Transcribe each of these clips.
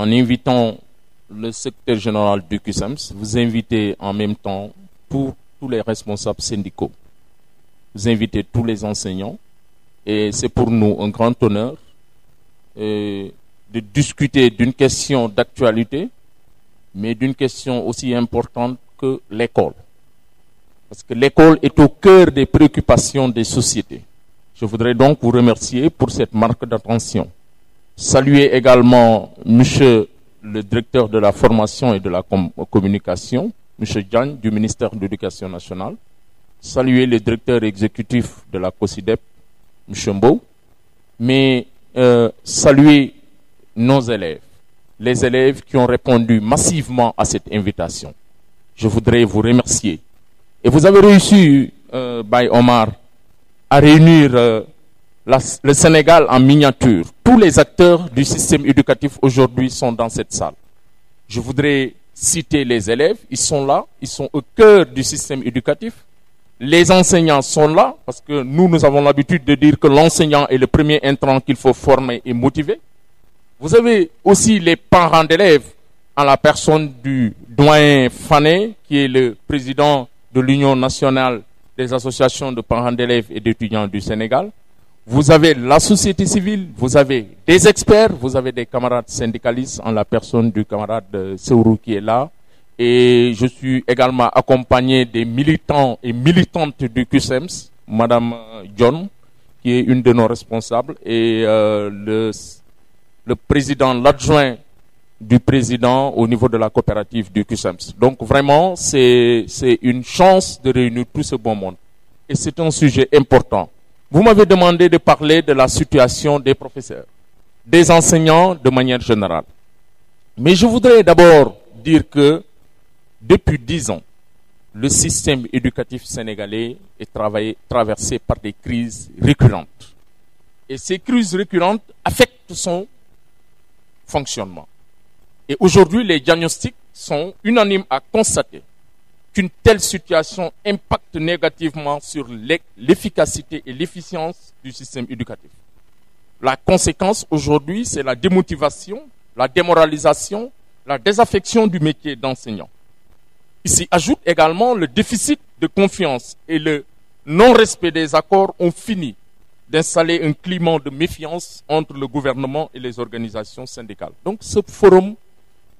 en invitant le secrétaire général du CUSEMS, vous invitez en même temps tous les responsables syndicaux. Vous invitez tous les enseignants. Et c'est pour nous un grand honneur de discuter d'une question d'actualité, mais d'une question aussi importante que l'école. Parce que l'école est au cœur des préoccupations des sociétés. Je voudrais donc vous remercier pour cette marque d'attention. Saluer également monsieur le directeur de la formation et de la communication, monsieur Diagne du ministère de l'Éducation nationale. Saluer le directeur exécutif de la COSIDEP, monsieur Mbo. Mais saluer nos élèves, les élèves qui ont répondu massivement à cette invitation. Je voudrais vous remercier. Et vous avez réussi, Baye Omar, à réunir le Sénégal en miniature. Tous les acteurs du système éducatif aujourd'hui sont dans cette salle. Je voudrais citer les élèves, ils sont là, ils sont au cœur du système éducatif. Les enseignants sont là, parce que nous avons l'habitude de dire que l'enseignant est le premier intrant qu'il faut former et motiver. Vous avez aussi les parents d'élèves, en la personne du doyen Fané, qui est le président de l'Union nationale des associations de parents d'élèves et d'étudiants du Sénégal. Vous avez la société civile, vous avez des experts, vous avez des camarades syndicalistes en la personne du camarade Seourou qui est là. Et je suis également accompagné des militants et militantes du CUSEMS, Madame John, qui est une de nos responsables, et le président, l'adjoint du président au niveau de la coopérative du CUSEMS. Donc vraiment, c'est une chance de réunir tout ce bon monde. Et c'est un sujet important. Vous m'avez demandé de parler de la situation des professeurs, des enseignants de manière générale. Mais je voudrais d'abord dire que depuis 10 ans, le système éducatif sénégalais est traversé par des crises récurrentes. Et ces crises récurrentes affectent son fonctionnement. Et aujourd'hui, les diagnostics sont unanimes à constater qu'une telle situation impacte négativement sur l'efficacité et l'efficience du système éducatif. La conséquence aujourd'hui, c'est la démotivation, la démoralisation, la désaffection du métier d'enseignant. Ici ajoute également le déficit de confiance et le non-respect des accords ont fini d'installer un climat de méfiance entre le gouvernement et les organisations syndicales. Donc ce forum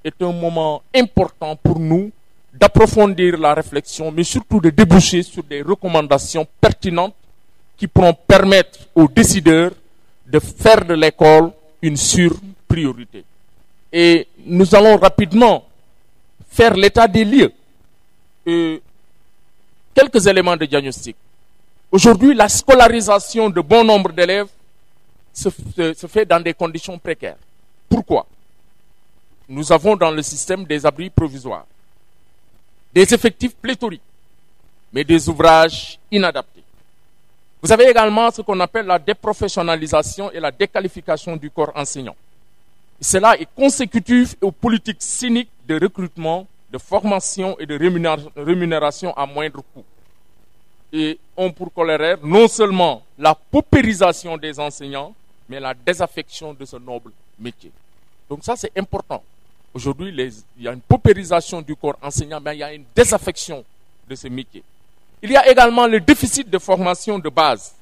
est un moment important pour nous d'approfondir la réflexion, mais surtout de déboucher sur des recommandations pertinentes qui pourront permettre aux décideurs de faire de l'école une surpriorité. Et nous allons rapidement faire l'état des lieux. Quelques éléments de diagnostic. Aujourd'hui, la scolarisation de bon nombre d'élèves se fait dans des conditions précaires. Pourquoi? Nous avons dans le système des abris provisoires, des effectifs pléthoriques, mais des ouvrages inadaptés. Vous avez également ce qu'on appelle la déprofessionnalisation et la déqualification du corps enseignant. Et cela est consécutif aux politiques cyniques de recrutement, de formation et de rémunération à moindre coût. Et ont pour corollaire non seulement la paupérisation des enseignants, mais la désaffection de ce noble métier. Donc ça, c'est important. Aujourd'hui, il y a une paupérisation du corps enseignant, mais il y a une désaffection de ce métier. Il y a également le déficit de formation de base.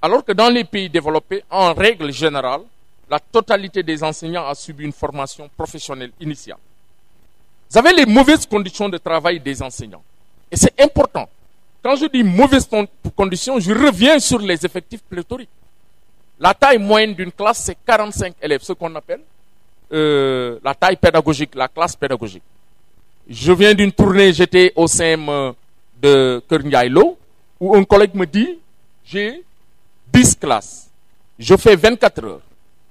Alors que dans les pays développés, en règle générale, la totalité des enseignants a subi une formation professionnelle initiale. Vous avez les mauvaises conditions de travail des enseignants. Et c'est important. Quand je dis mauvaises conditions, je reviens sur les effectifs pléthoriques. La taille moyenne d'une classe, c'est 45 élèves, ce qu'on appelle la taille pédagogique, la classe pédagogique. Je viens d'une tournée, j'étais au CM de Kernyaïlo, où un collègue me dit, j'ai 10 classes, je fais 24 heures,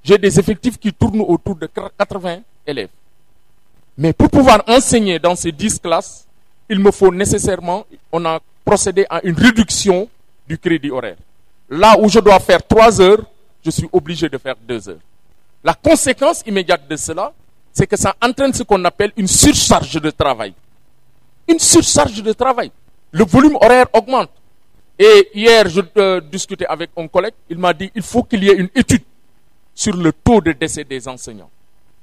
j'ai des effectifs qui tournent autour de 80 élèves. Mais pour pouvoir enseigner dans ces 10 classes, il me faut nécessairement, on a procédé à une réduction du crédit horaire. Là où je dois faire 3 heures, je suis obligé de faire 2 heures. La conséquence immédiate de cela, c'est que ça entraîne ce qu'on appelle une surcharge de travail. Une surcharge de travail. Le volume horaire augmente. Et hier, je discutais avec un collègue, il m'a dit il faut qu'il y ait une étude sur le taux de décès des enseignants.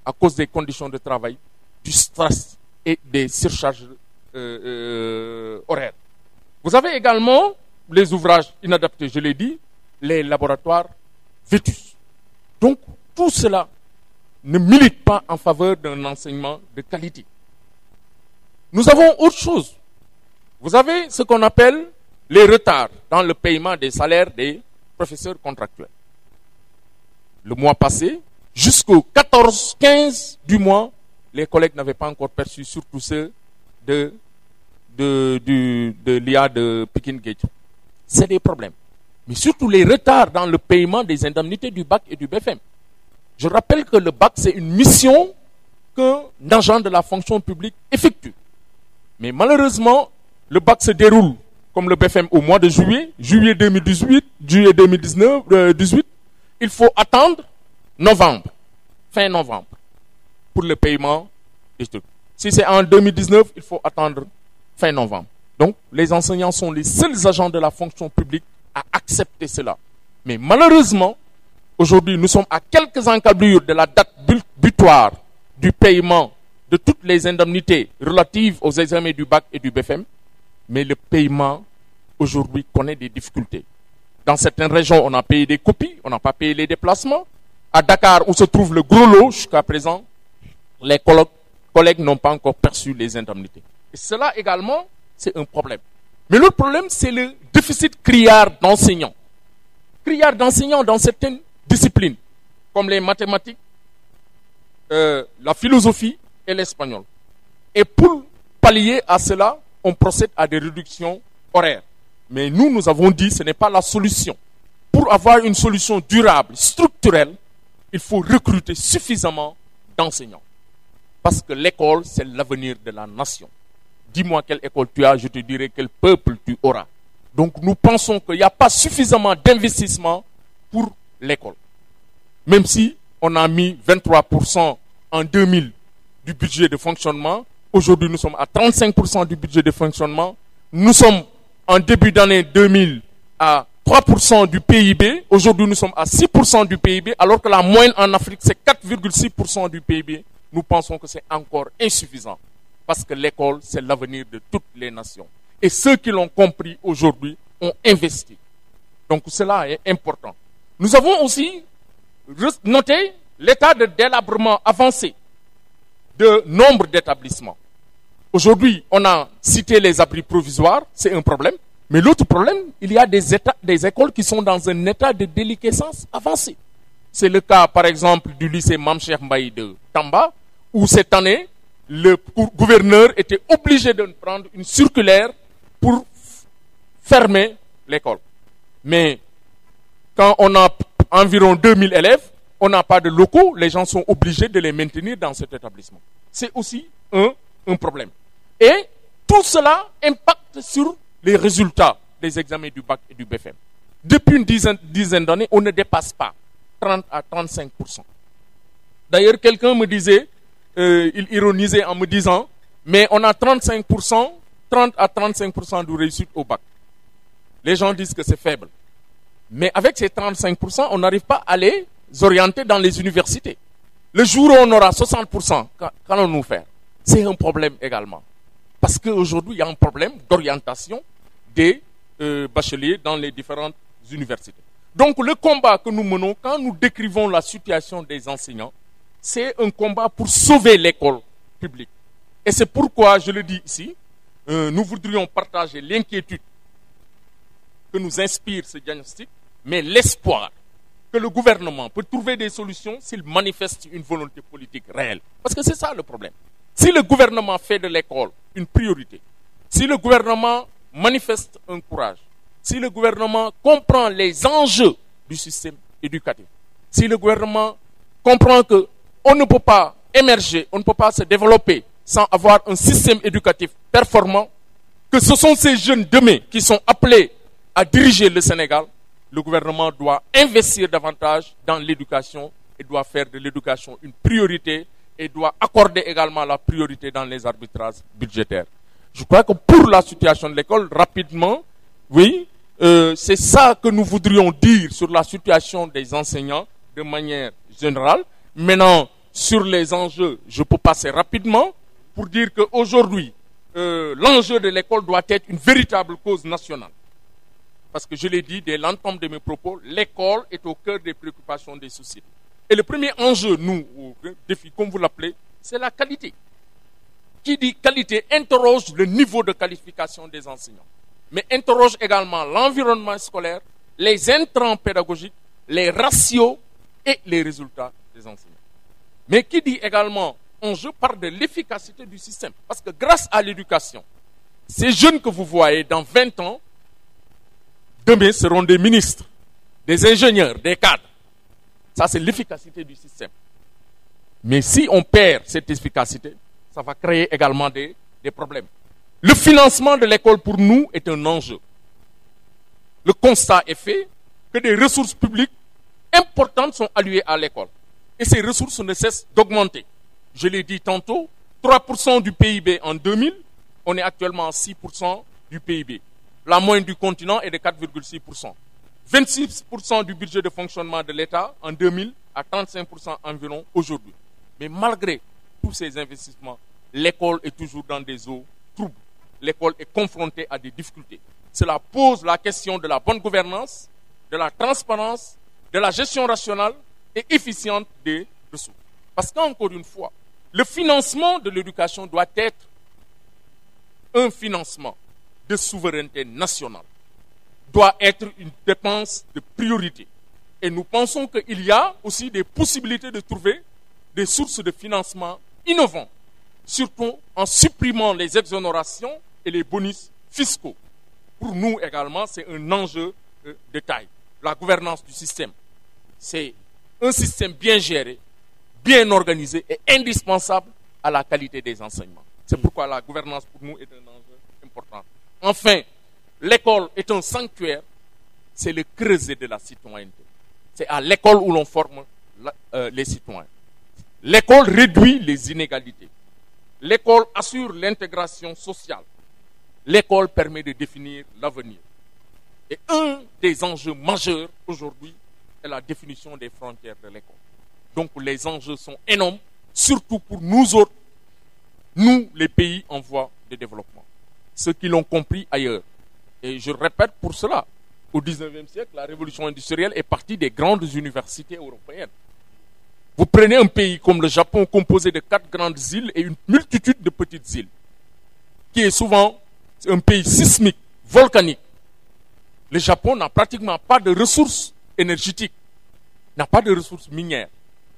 à cause des conditions de travail, du stress et des surcharges horaires. Vous avez également les ouvrages inadaptés, je l'ai dit, les laboratoires vétus. Donc, tout cela ne milite pas en faveur d'un enseignement de qualité. Nous avons autre chose. Vous avez ce qu'on appelle les retards dans le paiement des salaires des professeurs contractuels. Le mois passé, jusqu'au 14-15 du mois, les collègues n'avaient pas encore perçu, surtout ceux de l'IA de Pikine Guedj. C'est des problèmes. Mais surtout les retards dans le paiement des indemnités du BAC et du BFM. Je rappelle que le BAC, c'est une mission qu'un agent de la fonction publique effectue. Mais malheureusement, le BAC se déroule comme le BFM au mois de juillet 2018, juillet 2018. Il faut attendre novembre, fin novembre, pour le paiement des trucs. Si c'est en 2019, il faut attendre fin novembre. Donc, les enseignants sont les seuls agents de la fonction publique à accepter cela. Mais malheureusement, aujourd'hui, nous sommes à quelques encablures de la date butoir du paiement de toutes les indemnités relatives aux examens du BAC et du BFM. Mais le paiement, aujourd'hui, connaît des difficultés. Dans certaines régions, on a payé des copies, on n'a pas payé les déplacements. À Dakar, où se trouve le gros lot, jusqu'à présent, les collègues n'ont pas encore perçu les indemnités. Et cela également, c'est un problème. Mais l'autre problème, c'est le déficit criard d'enseignants. Criard d'enseignants dans certaines disciplines, comme les mathématiques, la philosophie et l'espagnol. Et pour pallier à cela, on procède à des réductions horaires. Mais nous avons dit que ce n'est pas la solution. Pour avoir une solution durable, structurelle, il faut recruter suffisamment d'enseignants. Parce que l'école, c'est l'avenir de la nation. Dis-moi quelle école tu as, je te dirai quel peuple tu auras. Donc nous pensons qu'il n'y a pas suffisamment d'investissement pour l'école. Même si on a mis 23% en 2000 du budget de fonctionnement, aujourd'hui nous sommes à 35% du budget de fonctionnement. Nous sommes en début d'année 2000 à 3% du PIB. Aujourd'hui nous sommes à 6% du PIB, alors que la moyenne en Afrique c'est 4,6% du PIB. Nous pensons que c'est encore insuffisant. Parce que l'école, c'est l'avenir de toutes les nations. Et ceux qui l'ont compris aujourd'hui ont investi. Donc cela est important. Nous avons aussi noté l'état de délabrement avancé de nombre d'établissements. Aujourd'hui, on a cité les abris provisoires, c'est un problème. Mais l'autre problème, il y a des écoles qui sont dans un état de déliquescence avancé. C'est le cas, par exemple, du lycée Mame Cheikh Mbaye de Tamba, où cette année, le gouverneur était obligé de prendre une circulaire pour fermer l'école. Mais quand on a environ 2000 élèves, on n'a pas de locaux, les gens sont obligés de les maintenir dans cet établissement. C'est aussi un problème. Et tout cela impacte sur les résultats des examens du BAC et du BFM. Depuis une dizaine d'années, on ne dépasse pas 30 à 35%. D'ailleurs, quelqu'un me disait, il ironisait en me disant, mais on a 30 à 35% de réussite au BAC. Les gens disent que c'est faible. Mais avec ces 35%, on n'arrive pas à les orienter dans les universités. Le jour où on aura 60%, qu'allons-nous faire? C'est un problème également. Parce qu'aujourd'hui, il y a un problème d'orientation des bacheliers dans les différentes universités. Donc le combat que nous menons quand nous décrivons la situation des enseignants, c'est un combat pour sauver l'école publique. Et c'est pourquoi, je le dis ici, nous voudrions partager l'inquiétude que nous inspire ce diagnostic, mais l'espoir que le gouvernement peut trouver des solutions s'il manifeste une volonté politique réelle. Parce que c'est ça le problème. Si le gouvernement fait de l'école une priorité, si le gouvernement manifeste un courage, si le gouvernement comprend les enjeux du système éducatif, si le gouvernement comprend que on ne peut pas émerger, on ne peut pas se développer sans avoir un système éducatif performant, que ce sont ces jeunes demain qui sont appelés à diriger le Sénégal, le gouvernement doit investir davantage dans l'éducation et doit faire de l'éducation une priorité et doit accorder également la priorité dans les arbitrages budgétaires. Je crois que pour la situation de l'école, rapidement, oui, c'est ça que nous voudrions dire sur la situation des enseignants de manière générale. Maintenant, Sur les enjeux, je peux passer rapidement pour dire qu'aujourd'hui, l'enjeu de l'école doit être une véritable cause nationale. Parce que je l'ai dit dès l'entame de mes propos, l'école est au cœur des préoccupations des sociétés. Et le premier enjeu, nous, au défi, comme vous l'appelez, c'est la qualité. Qui dit qualité interroge le niveau de qualification des enseignants, mais interroge également l'environnement scolaire, les intrants pédagogiques, les ratios et les résultats des enseignants. Mais qui dit également enjeu parle de l'efficacité du système. Parce que grâce à l'éducation, ces jeunes que vous voyez dans 20 ans, demain seront des ministres, des ingénieurs, des cadres. Ça, c'est l'efficacité du système. Mais si on perd cette efficacité, ça va créer également des problèmes. Le financement de l'école pour nous est un enjeu. Le constat est fait que des ressources publiques importantes sont allouées à l'école. Et ces ressources ne cessent d'augmenter. Je l'ai dit tantôt, 3% du PIB en 2000, on est actuellement à 6% du PIB. La moyenne du continent est de 4,6%. 26% du budget de fonctionnement de l'État en 2000 à 35% environ aujourd'hui. Mais malgré tous ces investissements, l'école est toujours dans des eaux troubles. L'école est confrontée à des difficultés. Cela pose la question de la bonne gouvernance, de la transparence, de la gestion rationnelle et efficiente des ressources. Parce qu'encore une fois, le financement de l'éducation doit être un financement de souveraineté nationale, doit être une dépense de priorité. Et nous pensons qu'il y a aussi des possibilités de trouver des sources de financement innovants, surtout en supprimant les exonérations et les bonus fiscaux. Pour nous également, c'est un enjeu de taille. La gouvernance du système, c'est un système bien géré, bien organisé et indispensable à la qualité des enseignements. C'est pourquoi la gouvernance pour nous est un enjeu important. Enfin, l'école est un sanctuaire, c'est le creuset de la citoyenneté. C'est à l'école où l'on forme les citoyens. L'école réduit les inégalités. L'école assure l'intégration sociale. L'école permet de définir l'avenir. Et un des enjeux majeurs aujourd'hui est la définition des frontières de l'école. Donc les enjeux sont énormes, surtout pour nous autres, nous les pays en voie de développement. Ceux qui l'ont compris ailleurs. Et je répète pour cela, au 19e siècle, la révolution industrielle est partie des grandes universités européennes. Vous prenez un pays comme le Japon composé de 4 grandes îles et une multitude de petites îles, qui est souvent un pays sismique, volcanique. Le Japon n'a pratiquement pas de ressources énergétiques, n'a pas de ressources minières,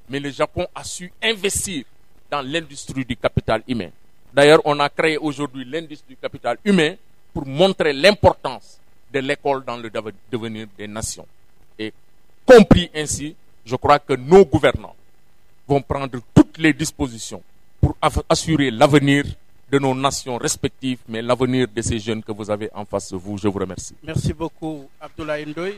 mais le Japon a su investir dans l'industrie du capital humain. D'ailleurs, on a créé aujourd'hui l'industrie du capital humain pour montrer l'importance de l'école dans le devenir des nations. Et compris ainsi, je crois que nos gouvernants vont prendre toutes les dispositions pour assurer l'avenir de nos nations respectives, mais l'avenir de ces jeunes que vous avez en face de vous. Je vous remercie. Merci beaucoup, Abdoulaye Ndoye.